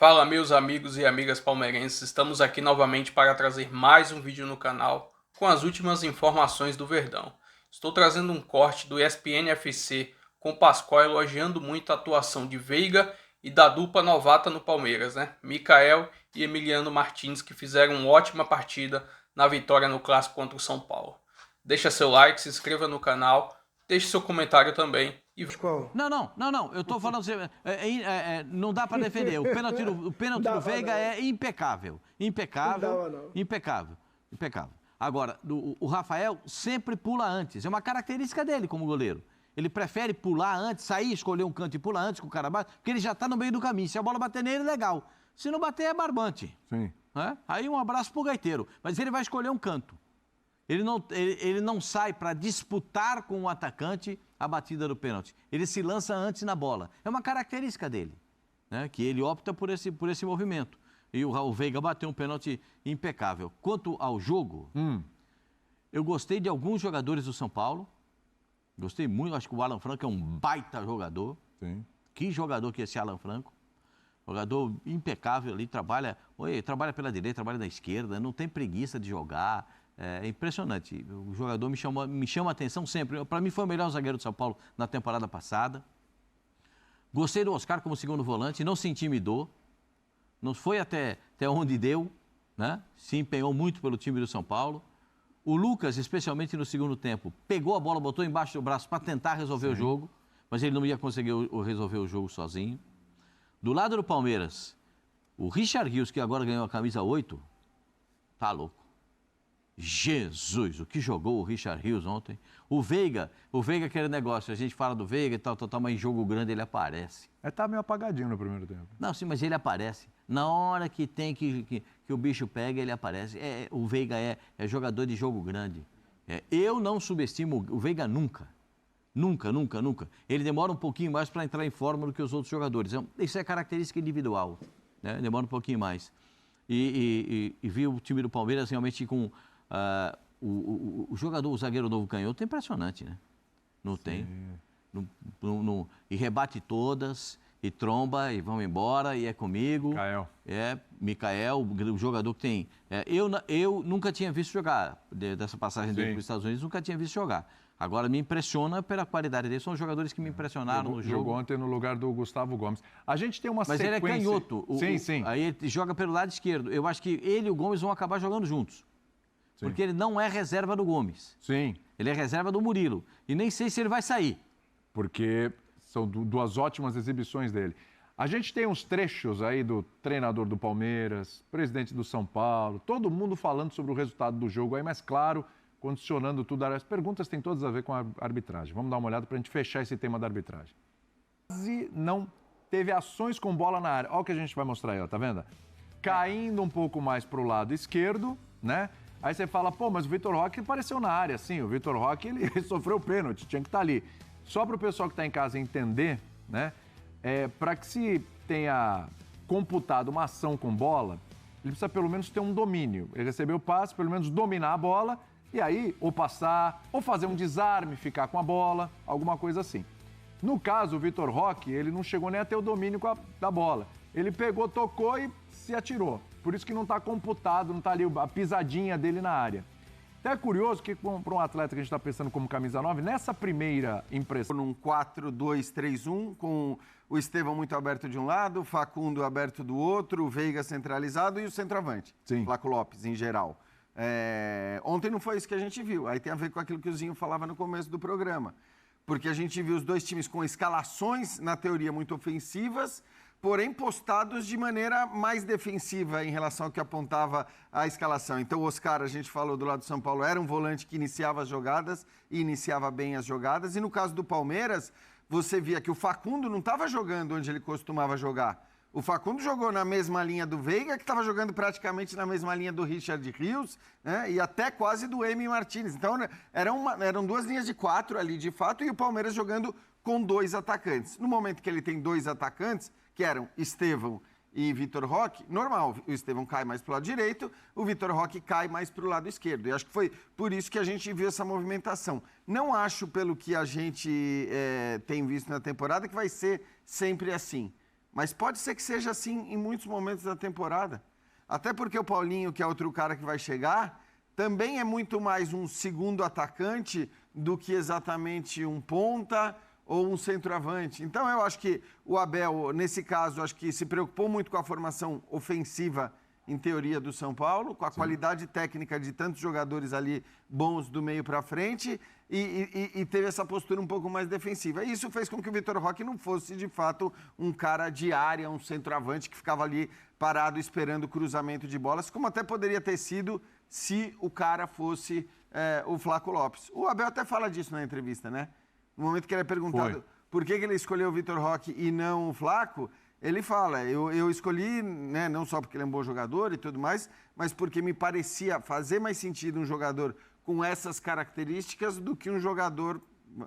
Fala, meus amigos e amigas palmeirenses, estamos aqui novamente para trazer mais um vídeo no canal com as últimas informações do Verdão. Estou trazendo um corte do ESPN FC com o Pascoal elogiando muito a atuação de Veiga e da dupla novata no Palmeiras, Mikael e Emiliano Martins, que fizeram uma ótima partida na vitória no clássico contra o São Paulo. Deixa seu like, se inscreva no canal, deixe seu comentário também. Não. Eu tô falando assim, não dá para defender. O pênalti do Veiga é impecável. Impecável. Agora, o Rafael sempre pula antes. É uma característica dele como goleiro. Ele prefere pular antes, sair, escolher um canto e pular antes com o cara bate, porque ele já tá no meio do caminho. Se a bola bater nele, legal. Se não bater, é barbante. Sim. Aí um abraço pro gaiteiro. Mas ele vai escolher um canto. Ele não sai para disputar com o atacante a batida do pênalti. Ele se lança antes na bola. É uma característica dele, que ele opta por esse movimento. E o Veiga bateu um pênalti impecável. Quanto ao jogo, eu gostei de alguns jogadores do São Paulo. Gostei muito, acho que o Alan Franco é um baita jogador. Sim. Que jogador que é esse Alan Franco? Jogador impecável ali, trabalha pela direita, trabalha na esquerda, não tem preguiça de jogar. É impressionante. O jogador me chama a atenção sempre. Para mim foi o melhor zagueiro do São Paulo na temporada passada. Gostei do Oscar como segundo volante, não se intimidou. Não foi até onde deu, Se empenhou muito pelo time do São Paulo. O Lucas, especialmente no segundo tempo, pegou a bola, botou embaixo do braço para tentar resolver o jogo, mas ele não ia conseguir resolver o jogo sozinho. Do lado do Palmeiras, o Richard Rios, que agora ganhou a camisa 8, tá louco. Jesus, o que jogou o Richard Rios ontem. O Veiga aquele negócio, a gente fala do Veiga e tal, mas em jogo grande ele aparece. Tá meio apagadinho no primeiro tempo. Não, sim, mas ele aparece. Na hora que tem que o bicho pega, ele aparece. O Veiga é jogador de jogo grande. Eu não subestimo o Veiga nunca. Nunca. Ele demora um pouquinho mais para entrar em forma do que os outros jogadores. Isso é característica individual. Demora um pouquinho mais. E vi o time do Palmeiras realmente com... o zagueiro novo canhoto é impressionante, Não tem. E rebate todas, e tromba, e vamos embora, e é comigo. Mikael, o jogador que tem... Eu nunca tinha visto jogar, dessa passagem dele para os Estados Unidos, nunca tinha visto jogar. Agora me impressiona pela qualidade dele. São jogadores que me impressionaram no jogo. Jogou ontem no lugar do Gustavo Gomes. A gente tem uma sequência... Mas ele é canhoto. Sim. Aí ele joga pelo lado esquerdo. Eu acho que ele e o Gomes vão acabar jogando juntos. Sim. Porque ele não é reserva do Gomes. Sim. Ele é reserva do Murilo. E nem sei se ele vai sair. Porque são duas ótimas exibições dele. A gente tem uns trechos aí do treinador do Palmeiras, presidente do São Paulo, todo mundo falando sobre o resultado do jogo aí, mas claro, condicionando tudo. As perguntas têm todas a ver com a arbitragem. Vamos dar uma olhada para a gente fechar esse tema da arbitragem. Quase não teve ações com bola na área. Olha o que a gente vai mostrar aí, tá vendo? Caindo um pouco mais para o lado esquerdo, Aí você fala, mas o Vitor Roque apareceu na área. Sim, o Vitor Roque, ele sofreu pênalti, tinha que estar ali. Só para o pessoal que está em casa entender, para que se tenha computado uma ação com bola, ele precisa pelo menos ter um domínio. Ele recebeu o passe, pelo menos dominar a bola, e aí ou passar, ou fazer um desarme, ficar com a bola, alguma coisa assim. No caso, o Vitor Roque, ele não chegou nem a ter o domínio da bola. Ele pegou, tocou e se atirou. Por isso que não está computado, não está ali a pisadinha dele na área. Até é curioso que para um atleta que a gente está pensando como camisa 9, nessa primeira impressão... Num 4-2-3-1, com o Estevão muito aberto de um lado, o Facundo aberto do outro, o Veiga centralizado e o centroavante. Sim. Flaco Lopes, em geral. Ontem não foi isso que a gente viu. Aí tem a ver com aquilo que o Zinho falava no começo do programa. Porque a gente viu os dois times com escalações, na teoria, muito ofensivas, porém postados de maneira mais defensiva em relação ao que apontava a escalação. Então o Oscar, a gente falou do lado do São Paulo, era um volante que iniciava as jogadas e iniciava bem as jogadas. E no caso do Palmeiras, você via que o Facundo não estava jogando onde ele costumava jogar. O Facundo jogou na mesma linha do Veiga, que estava jogando praticamente na mesma linha do Richard Rios, e até quase do Emi Martins. Então eram duas linhas de 4 ali de fato, e o Palmeiras jogando com 2 atacantes. No momento que ele tem 2 atacantes, que eram Estevão e Vitor Roque, normal, o Estevão cai mais para o lado direito, o Vitor Roque cai mais para o lado esquerdo. E acho que foi por isso que a gente viu essa movimentação. Não acho, pelo que a gente tem visto na temporada, que vai ser sempre assim. Mas pode ser que seja assim em muitos momentos da temporada. Até porque o Paulinho, que é outro cara que vai chegar, também é muito mais um segundo atacante do que exatamente um ponta ou um centroavante. Então eu acho que o Abel, nesse caso, acho que se preocupou muito com a formação ofensiva, em teoria, do São Paulo, com a qualidade técnica de tantos jogadores ali bons do meio para frente e teve essa postura um pouco mais defensiva. E isso fez com que o Vitor Roque não fosse, de fato, um cara de área, um centroavante que ficava ali parado esperando o cruzamento de bolas, como até poderia ter sido se o cara fosse o Flaco Lopes. O Abel até fala disso na entrevista, né? No momento que ele é perguntado por que ele escolheu o Vitor Roque e não o Flaco, ele fala, eu escolhi, né, não só porque ele é um bom jogador e tudo mais, mas porque me parecia fazer mais sentido um jogador com essas características do que um jogador,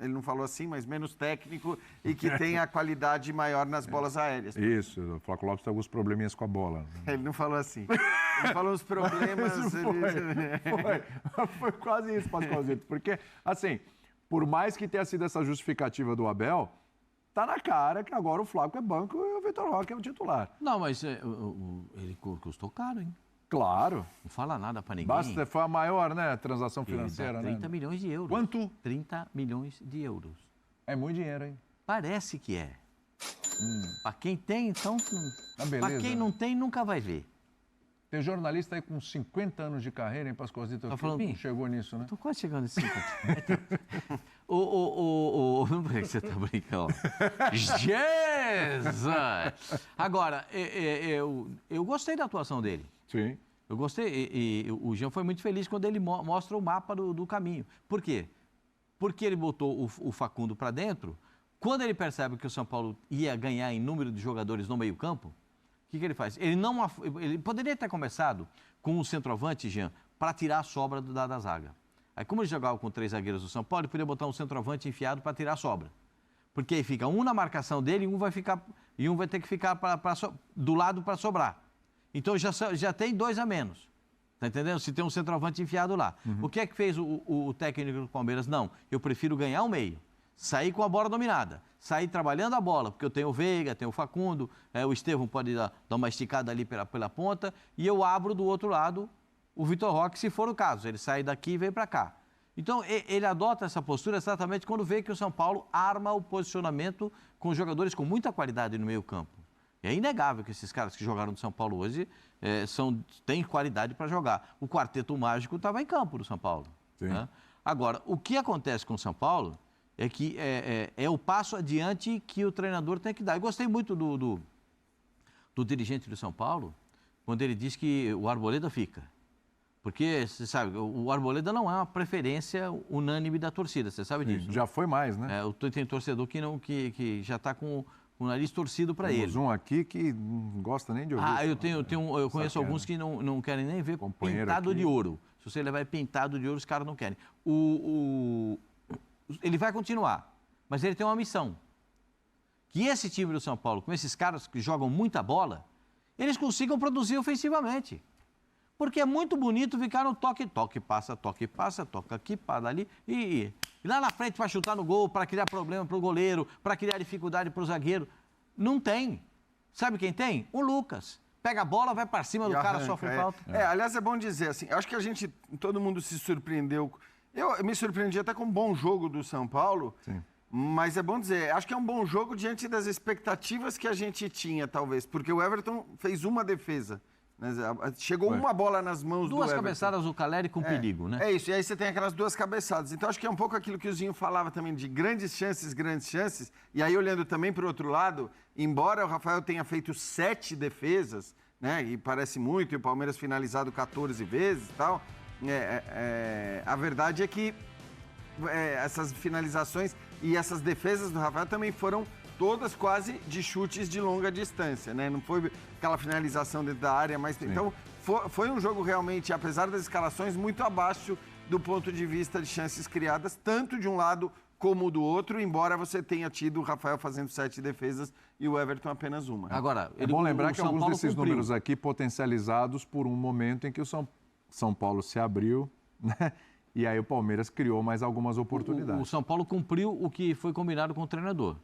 ele não falou assim, mas menos técnico e que tenha qualidade maior nas bolas aéreas. Isso, o Flaco Lopes tem alguns probleminhas com a bola. Ele não falou assim. Ele falou os problemas... Foi quase isso, Pascoalzito. Porque, assim, por mais que tenha sido essa justificativa do Abel, tá na cara que agora o Flaco é banco e o Vitor Roque é o titular. Não, mas ele custou caro, hein? Claro. Não fala nada pra ninguém. Basta, foi a maior, né, transação financeira, 30 milhões de euros. Quanto? 30 milhões de euros. É muito dinheiro, hein? Parece que é. Pra quem tem, então... beleza, pra quem não tem, nunca vai ver. Tem jornalista aí com 50 anos de carreira, hein, Pascoalzito? Tá falando... Chegou nisso, né? Tô quase chegando nesse 50. Não é que você tá brincando. Jesus! Agora, eu gostei da atuação dele. Sim. Eu gostei. E o Jean foi muito feliz quando ele mostra o mapa do caminho. Por quê? Porque ele botou o Facundo para dentro. Quando ele percebe que o São Paulo ia ganhar em número de jogadores no meio-campo, o que ele faz? Ele poderia ter começado com o centroavante, Jean, para tirar a sobra da zaga. Aí, como ele jogava com 3 zagueiros do São Paulo, ele poderia botar um centroavante enfiado para tirar a sobra. Porque aí fica um na marcação dele e um vai ter que ficar do lado para sobrar. Então já tem 2 a menos. Tá entendendo? Se tem um centroavante enfiado lá. O que é que fez o técnico do Palmeiras? Não, eu prefiro ganhar o meio. Sair com a bola dominada, sair trabalhando a bola, porque eu tenho o Veiga, tenho o Facundo, o Estevão pode dar uma esticada ali pela ponta, e eu abro do outro lado o Vitor Roque, se for o caso. Ele sai daqui e vem para cá. Então, ele adota essa postura exatamente quando vê que o São Paulo arma o posicionamento com jogadores com muita qualidade no meio campo. É inegável que esses caras que jogaram no São Paulo hoje têm qualidade para jogar. O quarteto mágico estava em campo do São Paulo. Né? Agora, o que acontece com o São Paulo é que é o passo adiante que o treinador tem que dar. Eu gostei muito do dirigente do São Paulo, quando ele diz que o Arboleda fica. Porque, você sabe, o Arboleda não é uma preferência unânime da torcida, você sabe disso. Já foi mais, né? Tem torcedor que já está com o nariz torcido para ele. Temos um aqui que não gosta nem de ouvir. Eu conheço alguns que não querem nem ver pintado de ouro. Se você levar pintado de ouro, os caras não querem. Ele vai continuar, mas ele tem uma missão. Que esse time do São Paulo, com esses caras que jogam muita bola, eles consigam produzir ofensivamente. Porque é muito bonito ficar no toque, passa, toca aqui, para ali, e lá na frente para chutar no gol, para criar problema para o goleiro, para criar dificuldade para o zagueiro. Não tem. Sabe quem tem? O Lucas. Pega a bola, vai para cima do cara, sofre falta. Aliás, é bom dizer assim, acho que todo mundo se surpreendeu. Eu me surpreendi até com um bom jogo do São Paulo. Sim. Mas é bom dizer, acho que é um bom jogo diante das expectativas que a gente tinha, talvez. Porque o Everton fez uma defesa. Chegou uma bola nas mãos do Everton. 2 cabeçadas do Caleri com perigo, né? É isso, e aí você tem aquelas 2 cabeçadas. Então, acho que é um pouco aquilo que o Zinho falava também, de grandes chances. E aí, olhando também para o outro lado, embora o Rafael tenha feito 7 defesas, né? E parece muito, e o Palmeiras finalizado 14 vezes e tal, a verdade é que essas finalizações e essas defesas do Rafael também foram todas quase de chutes de longa distância, né? Não foi aquela finalização dentro da área, mas... Sim. Então, foi um jogo realmente, apesar das escalações, muito abaixo do ponto de vista de chances criadas, tanto de um lado como do outro, embora você tenha tido o Rafael fazendo 7 defesas e o Everton apenas uma. Agora, é bom lembrar que alguns desses números aqui potencializados por um momento em que o São Paulo se abriu, né? E aí o Palmeiras criou mais algumas oportunidades. O São Paulo cumpriu o que foi combinado com o treinador.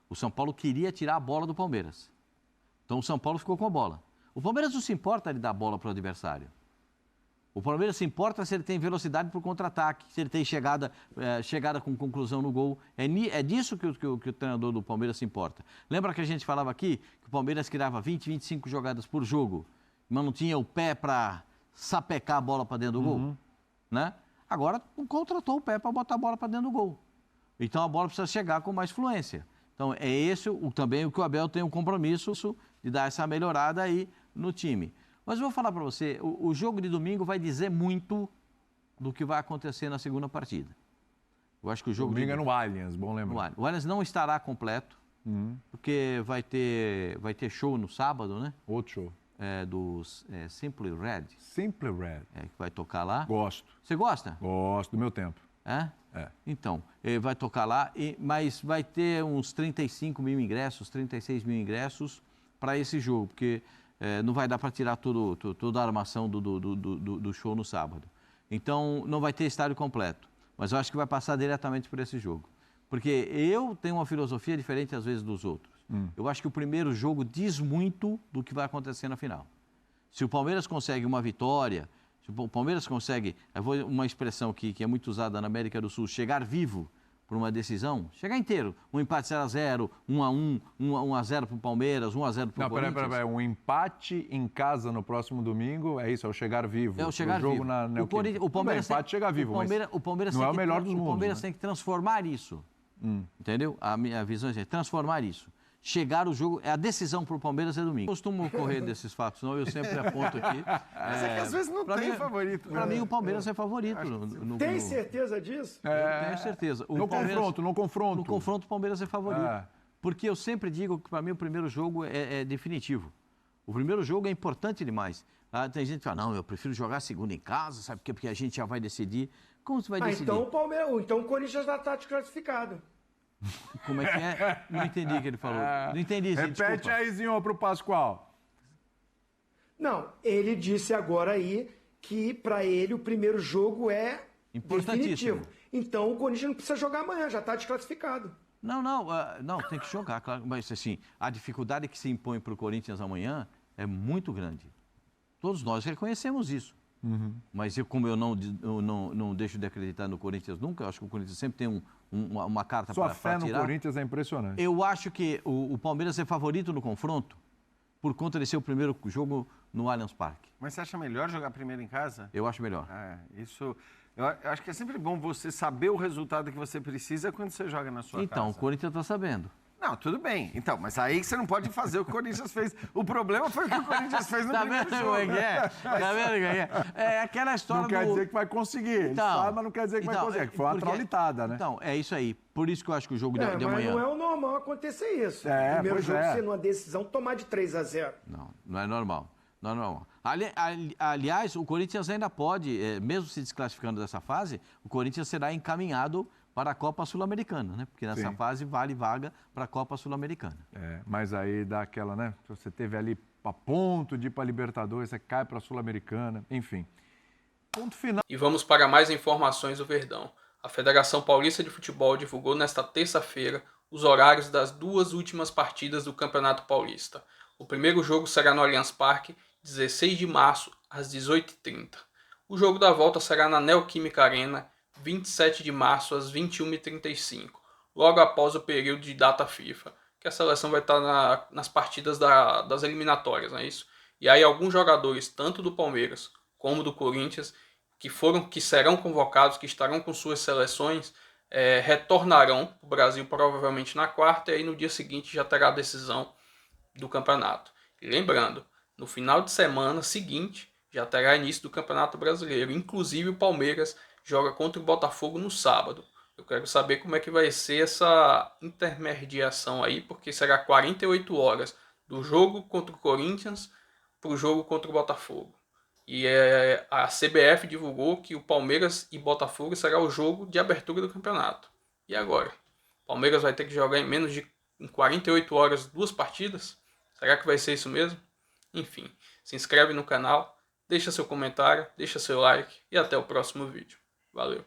O São Paulo queria tirar a bola do Palmeiras. Então o São Paulo ficou com a bola. O Palmeiras não se importa de dar a bola para o adversário. O Palmeiras se importa se ele tem velocidade para o contra-ataque, se ele tem chegada com conclusão no gol. É disso que o treinador do Palmeiras se importa. Lembra que a gente falava aqui que o Palmeiras criava 20, 25 jogadas por jogo, mas não tinha o pé para sapecar a bola para dentro do gol? Né? Agora contratou o pé para botar a bola para dentro do gol. Então a bola precisa chegar com mais fluência. Então é esse também o que o Abel tem um compromisso de dar essa melhorada aí no time. Mas eu vou falar para você, o jogo de domingo vai dizer muito do que vai acontecer na segunda partida. Eu acho que o jogo domingo é no Allianz, bom lembrar. O Allianz não estará completo, porque vai ter show no sábado, né? Outro show. Dos Simply Red. Simply Red. Que vai tocar lá. Gosto. Você gosta? Gosto, do meu tempo. É? É. Então, ele vai tocar lá, mas vai ter uns 35 mil ingressos, 36 mil ingressos para esse jogo, porque não vai dar para tirar toda a armação do show no sábado. Então, não vai ter estádio completo, mas eu acho que vai passar diretamente por esse jogo. Porque eu tenho uma filosofia diferente, às vezes, dos outros. Eu acho que o primeiro jogo diz muito do que vai acontecer na final. Se o Palmeiras consegue uma vitória, se o Palmeiras consegue, uma expressão que é muito usada na América do Sul, chegar vivo por uma decisão, chegar inteiro, um empate 0-0, 1-1, 1-0 para o Palmeiras, 1-0 para o Corinthians. Não, peraí, um empate em casa no próximo domingo, é isso, é o chegar vivo. É o chegar vivo. O Palmeiras empate chega vivo, o Palmeiras não é o melhor dos mundos. O Palmeiras tem que transformar isso, entendeu? A minha visão é transformar isso. Chegar o jogo, a decisão para o Palmeiras é domingo. Eu costumo correr desses fatos, não, eu sempre aponto aqui. Mas é que às vezes não tem favorito. Para mim, o Palmeiras é favorito. Tem certeza disso? Eu tenho certeza. No confronto. No confronto, o Palmeiras é favorito. Porque eu sempre digo que, para mim, o primeiro jogo é definitivo. O primeiro jogo é importante demais. Tem gente que fala, não, eu prefiro jogar a segunda em casa, sabe por quê? Porque a gente já vai decidir. Como você vai decidir? Então o Corinthians já está desclassificado. Como é que é? Não entendi o que ele falou. Não entendi, gente. Repete aí, pro Pascoal. Não, ele disse agora aí que para ele o primeiro jogo é definitivo. Então o Corinthians não precisa jogar amanhã, já está desclassificado. Não, tem que jogar, claro. Mas assim, a dificuldade que se impõe para o Corinthians amanhã é muito grande. Todos nós reconhecemos isso. Mas como eu não deixo de acreditar no Corinthians nunca, eu acho que o Corinthians sempre tem uma carta para tirar. Sua fé no Corinthians é impressionante. Eu acho que o Palmeiras é favorito no confronto por conta de ser o primeiro jogo no Allianz Parque. Mas você acha melhor jogar primeiro em casa? Eu acho melhor. Eu acho que é sempre bom você saber o resultado que você precisa quando você joga na sua casa. Então, o Corinthians está sabendo. Não, tudo bem. Então, mas aí você não pode fazer o que o Corinthians fez. O problema foi o que o Corinthians fez no primeiro jogo. Tá vendo como é? Tá vendo como é? É aquela história não quer dizer que vai conseguir. Então, ele sabe, mas não quer dizer que vai conseguir. Foi uma traulitada, né? Então, é isso aí. Por isso que eu acho que o jogo de amanhã... Mas não é o normal acontecer isso. O primeiro jogo ser numa decisão tomar de 3-0. Não é normal. Não é normal. Aliás, o Corinthians ainda pode, mesmo se desclassificando dessa fase, o Corinthians será encaminhado para a Copa Sul-Americana, né? Porque nessa fase vale vaga para a Copa Sul-Americana. Mas aí dá aquela, né? Você teve ali a ponto de ir para a Libertadores, você cai para a Sul-Americana, enfim. Ponto final. E vamos para mais informações do Verdão. A Federação Paulista de Futebol divulgou nesta terça-feira os horários das duas últimas partidas do Campeonato Paulista. O primeiro jogo será no Allianz Parque, 16 de março, às 18h30. O jogo da volta será na Neoquímica Arena, 27 de março, às 21h35, logo após o período de data FIFA, que a seleção vai estar nas partidas das eliminatórias, não é isso? E aí alguns jogadores, tanto do Palmeiras como do Corinthians, que serão convocados, que estarão com suas seleções, retornarão para o Brasil provavelmente na quarta, e aí no dia seguinte já terá a decisão do campeonato. E lembrando, no final de semana seguinte já terá início do Campeonato Brasileiro, inclusive o Palmeiras joga contra o Botafogo no sábado. Eu quero saber como é que vai ser essa intermediação aí, porque será 48 horas do jogo contra o Corinthians para o jogo contra o Botafogo. E a CBF divulgou que o Palmeiras e Botafogo será o jogo de abertura do campeonato. E agora? O Palmeiras vai ter que jogar em 48 horas 2 partidas? Será que vai ser isso mesmo? Enfim, se inscreve no canal, deixa seu comentário, deixa seu like e até o próximo vídeo. Valeu!